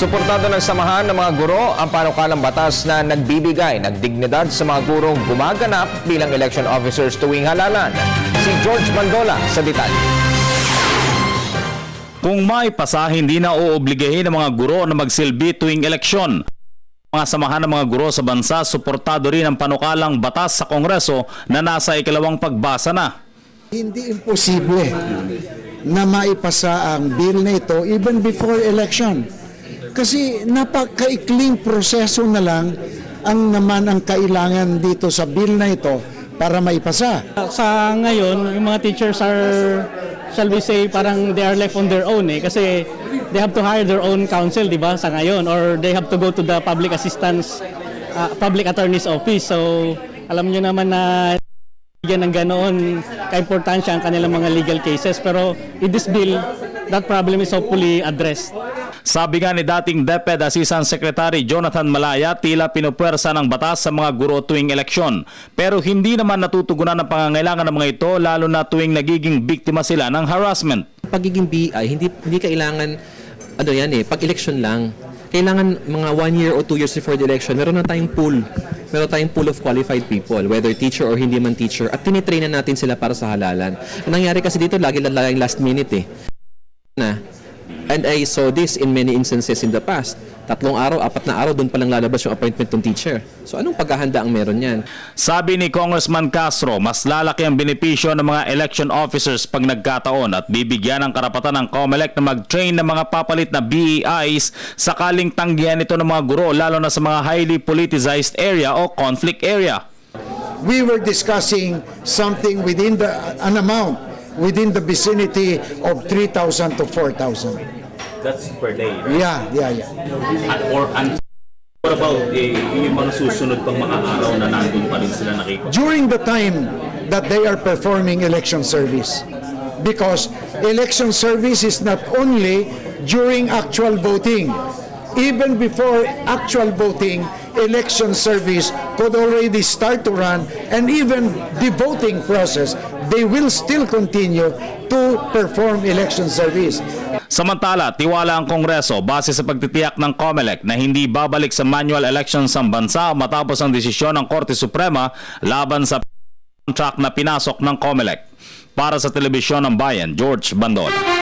Suportado ng samahan ng mga guro ang panukalang batas na nagbibigay ng dignidad sa mga gurong gumaganap bilang election officers tuwing halalan. Si George Bandola sa detalye. Kung maipasa, hindi na uobligahin ng mga guro na magsilbi tuwing eleksyon. Mga samahan ng mga guro sa bansa, suportado rin ang panukalang batas sa Kongreso na nasa ikalawang pagbasa na. Hindi imposible na maipasa ang bill na ito even before election. Kasi napakaikling proseso na lang ang kailangan dito sa bill na ito para maipasa. Sa ngayon, yung mga teachers are, shall we say, parang they are left on their own kasi they have to hire their own counsel, di ba, sa ngayon, or they have to go to the public assistance, public attorney's office. So, alam nyo naman na bigyan ng ganoon kaimportansya ang kanilang mga legal cases. Pero in this bill, that problem is hopefully addressed. Sabi nga ni dating DepEd Assistant Secretary Jonathan Malaya, tila pinupwersa ng batas sa mga guro tuwing eleksyon. Pero hindi naman natutugunan ang pangangailangan ng mga ito, lalo na tuwing nagiging biktima sila ng harassment. Pagiging BI, hindi kailangan pag-election lang. Kailangan mga 1 year o 2 years before the election, meron na tayong pool. Meron tayong pool of qualified people, whether teacher or hindi man teacher, at tinitrain na natin sila para sa halalan. Ang nangyari kasi dito, lagi last minute And I saw this in many instances in the past. 3 araw, 4 na araw, doon palang lalabas yung appointment ng teacher. So anong paghahanda ang meron yan? Sabi ni Congressman Castro, mas lalaki ang benepisyo ng mga election officers pag nagkataon at bibigyan ng karapatan ng COMELEC na mag-train ng mga papalit na BEIs sakaling tanggihan ito ng mga guro, lalo na sa mga highly politicized area o conflict area. We were discussing something within an amount within the vicinity of 3,000 to 4,000. That's per day, right? Yeah. And what about yung mga susunod pang mga araw na nandun pa rin sila nakikita? During the time that they are performing election service. Because election service is not only during actual voting. Even before actual voting, election service could already start to run, and even the voting process, they will still continue to perform election service. Samantala, tiwala ang Kongreso base sa pagtitiyak ng COMELEC na hindi babalik sa manual elections ang bansa matapos ang desisyon ng Korte Suprema laban sa contract na pinasok ng COMELEC. Para sa Telebisyon ng Bayan, George Bandola.